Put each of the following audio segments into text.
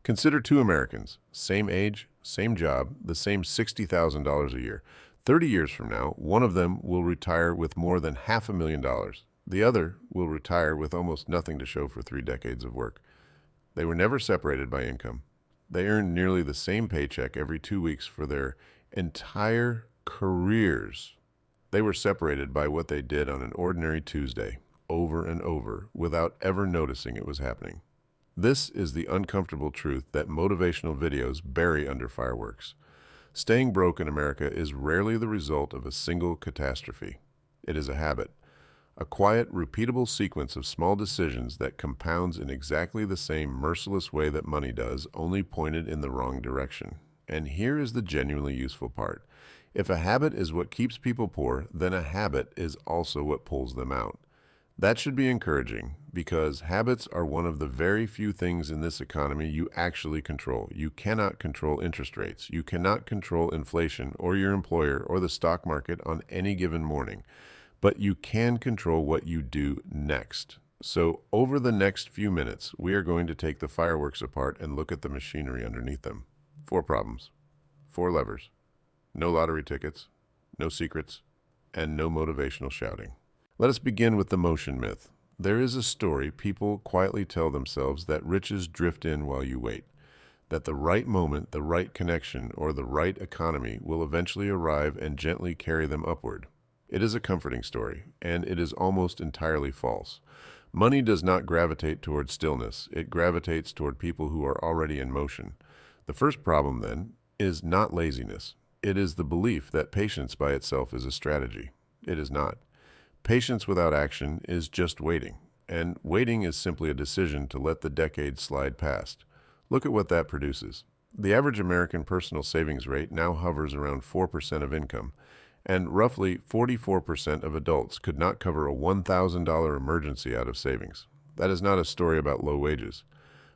Consider two Americans, same age, same job, the same $60,000 a year. 30 years from now, one of them will retire with more than $500,000. The other will retire with almost nothing to show for 3 decades of work. They were never separated by income. They earned nearly the same paycheck every 2 weeks for their entire careers. They were separated by what they did on an ordinary Tuesday, over and over, without ever noticing it was happening. This is the uncomfortable truth that motivational videos bury under fireworks. Staying broke in America is rarely the result of a single catastrophe. It is a habit, a quiet, repeatable sequence of small decisions that compounds in exactly the same merciless way that money does, only pointed in the wrong direction. And here is the genuinely useful part. If a habit is what keeps people poor, then a habit is also what pulls them out. That should be encouraging, because habits are one of the very few things in this economy you actually control. You cannot control interest rates. You cannot control inflation or your employer or the stock market on any given morning. But you can control what you do next. So over the next few minutes, we are going to take the fireworks apart and look at the machinery underneath them. 4 problems, 4 levers. No lottery tickets, no secrets, and no motivational shouting. Let us begin with the motion myth. There is a story people quietly tell themselves that riches drift in while you wait, that the right moment, the right connection, or the right economy will eventually arrive and gently carry them upward. It is a comforting story, and it is almost entirely false. Money does not gravitate toward stillness. It gravitates toward people who are already in motion. The first problem, then, is not laziness. It is the belief that patience by itself is a strategy. It is not. Patience without action is just waiting, and waiting is simply a decision to let the decades slide past. Look at what that produces. The average American personal savings rate now hovers around 4% of income, and roughly 44% of adults could not cover a $1,000 emergency out of savings. That is not a story about low wages.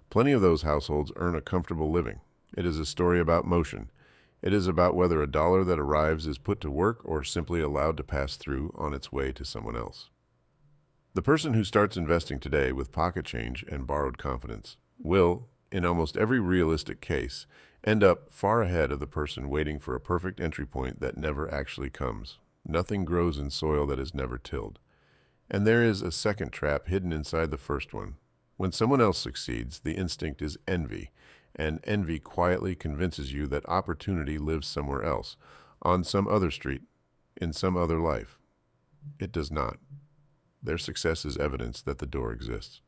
Plenty of those households earn a comfortable living. It is a story about motion. It is about whether a dollar that arrives is put to work or simply allowed to pass through on its way to someone else. The person who starts investing today with pocket change and borrowed confidence will, in almost every realistic case, end up far ahead of the person waiting for a perfect entry point that never actually comes. Nothing grows in soil that is never tilled. And there is a second trap hidden inside the first one. When someone else succeeds, the instinct is envy. And envy quietly convinces you that opportunity lives somewhere else, on some other street, in some other life. It does not. Their success is evidence that the door exists.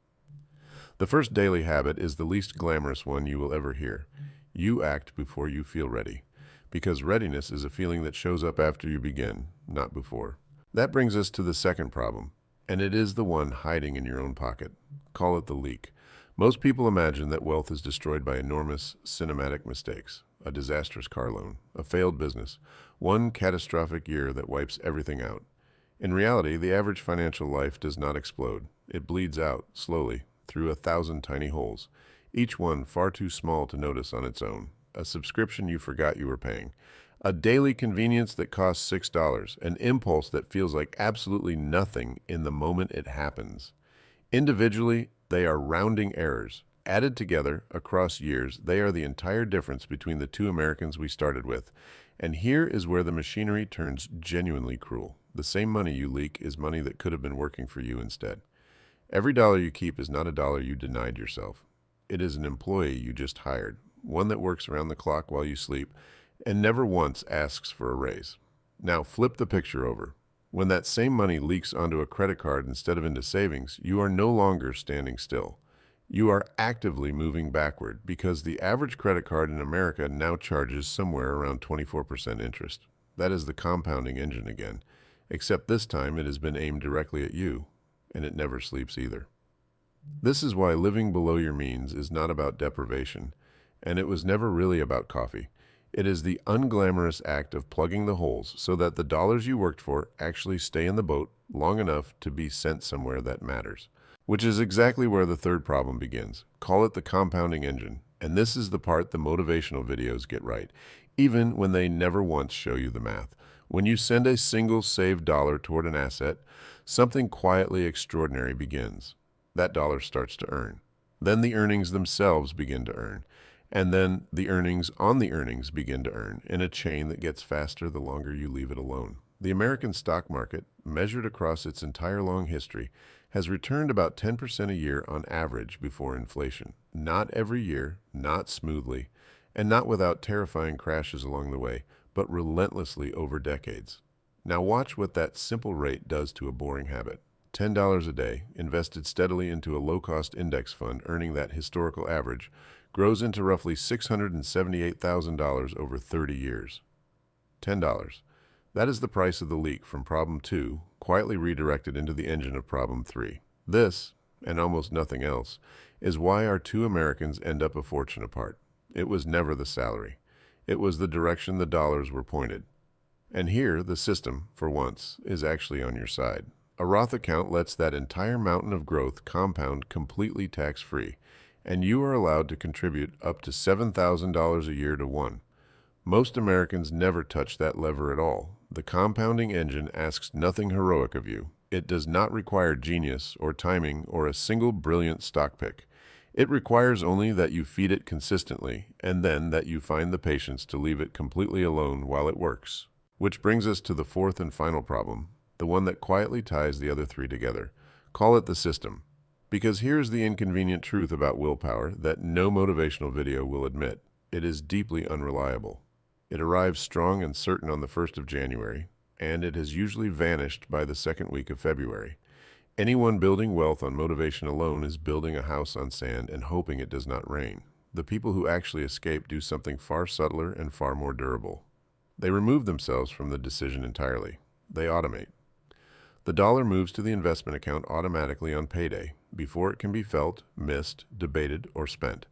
The first daily habit is the least glamorous one you will ever hear. You act before you feel ready, because readiness is a feeling that shows up after you begin, not before. That brings us to the second problem, and it is the one hiding in your own pocket. Call it the leak. Most people imagine that wealth is destroyed by enormous cinematic mistakes, a disastrous car loan, a failed business, one catastrophic year that wipes everything out. In reality, the average financial life does not explode. It bleeds out, slowly, through 1,000 tiny holes, each one far too small to notice on its own. A subscription you forgot you were paying, a daily convenience that costs $6, an impulse that feels like absolutely nothing in the moment it happens. Individually, they are rounding errors. Added together, across years, they are the entire difference between the 2 Americans we started with. And here is where the machinery turns genuinely cruel. The same money you leak is money that could have been working for you instead. Every dollar you keep is not a dollar you denied yourself. It is an employee you just hired, one that works around the clock while you sleep, and never once asks for a raise. Now flip the picture over. When that same money leaks onto a credit card instead of into savings, you are no longer standing still. You are actively moving backward, because the average credit card in America now charges somewhere around 24% interest. That is the compounding engine again, except this time it has been aimed directly at you, and it never sleeps either. This is why living below your means is not about deprivation, and it was never really about coffee. It is the unglamorous act of plugging the holes so that the dollars you worked for actually stay in the boat long enough to be sent somewhere that matters. Which is exactly where the third problem begins. Call it the compounding engine. And this is the part the motivational videos get right, even when they never once show you the math. When you send a single saved dollar toward an asset, something quietly extraordinary begins. That dollar starts to earn. Then the earnings themselves begin to earn. And then the earnings on the earnings begin to earn in a chain that gets faster the longer you leave it alone. The American stock market, measured across its entire long history, has returned about 10% a year on average before inflation. Not every year, not smoothly, and not without terrifying crashes along the way, but relentlessly over decades. Now watch what that simple rate does to a boring habit. $10 a day, invested steadily into a low-cost index fund earning that historical average, grows into roughly $678,000 over 30 years. $10. That is the price of the leak from problem 2, quietly redirected into the engine of problem 3. This, and almost nothing else, is why our two Americans end up a fortune apart. It was never the salary. It was the direction the dollars were pointed. And here, the system, for once, is actually on your side. A Roth account lets that entire mountain of growth compound completely tax-free, and you are allowed to contribute up to $7,000 a year to one. Most Americans never touch that lever at all. The compounding engine asks nothing heroic of you. It does not require genius or timing or a single brilliant stock pick. It requires only that you feed it consistently and then that you find the patience to leave it completely alone while it works. Which brings us to the fourth and final problem, the one that quietly ties the other three together. Call it the system. Because here's the inconvenient truth about willpower that no motivational video will admit. It is deeply unreliable. It arrives strong and certain on the 1st of January, and it has usually vanished by the second week of February. Anyone building wealth on motivation alone is building a house on sand and hoping it does not rain. The people who actually escape do something far subtler and far more durable. They remove themselves from the decision entirely. They automate. The dollar moves to the investment account automatically on payday, before it can be felt, missed, debated, or spent.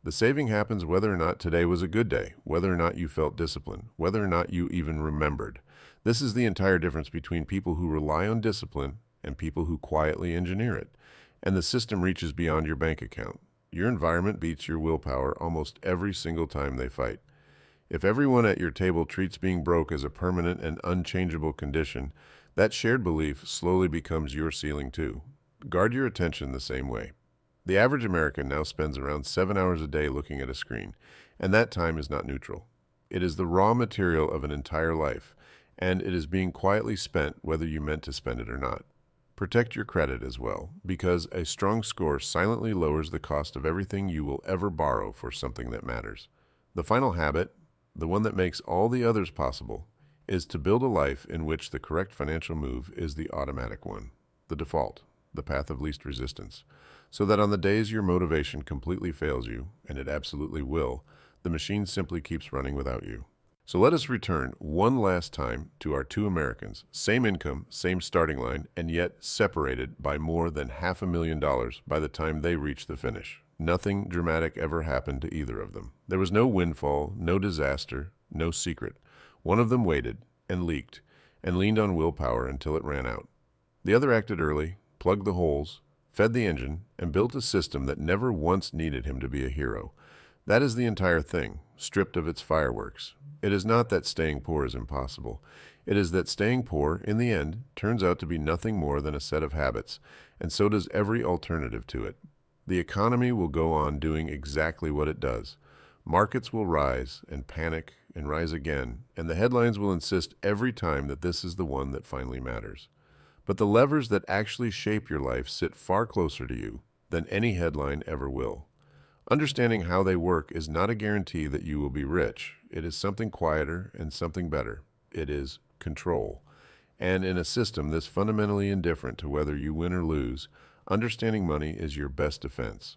The saving happens whether or not today was a good day, whether or not you felt discipline, whether or not you even remembered. This is the entire difference between people who rely on discipline and people who quietly engineer it. And the system reaches beyond your bank account. Your environment beats your willpower almost every single time they fight. If everyone at your table treats being broke as a permanent and unchangeable condition, that shared belief slowly becomes your ceiling too. Guard your attention the same way. The average American now spends around 7 hours a day looking at a screen, and that time is not neutral. It is the raw material of an entire life, and it is being quietly spent whether you meant to spend it or not. Protect your credit as well, because a strong score silently lowers the cost of everything you will ever borrow for something that matters. The final habit, the one that makes all the others possible, is to build a life in which the correct financial move is the automatic one, the default, the path of least resistance, so that on the days your motivation completely fails you, and it absolutely will, the machine simply keeps running without you. So let us return one last time to our two Americans, same income, same starting line, and yet separated by more than $500,000 by the time they reach the finish. Nothing dramatic ever happened to either of them. There was no windfall, no disaster, no secret. One of them waited and leaked and leaned on willpower until it ran out. The other acted early, plugged the holes, fed the engine, and built a system that never once needed him to be a hero. That is the entire thing, stripped of its fireworks. It is not that staying poor is impossible. It is that staying poor, in the end, turns out to be nothing more than a set of habits, and so does every alternative to it. The economy will go on doing exactly what it does. Markets will rise and panic and rise again, and the headlines will insist every time that this is the one that finally matters. But the levers that actually shape your life sit far closer to you than any headline ever will. Understanding how they work is not a guarantee that you will be rich. It is something quieter and something better. It is control. And in a system this fundamentally indifferent to whether you win or lose, understanding money is your best defense.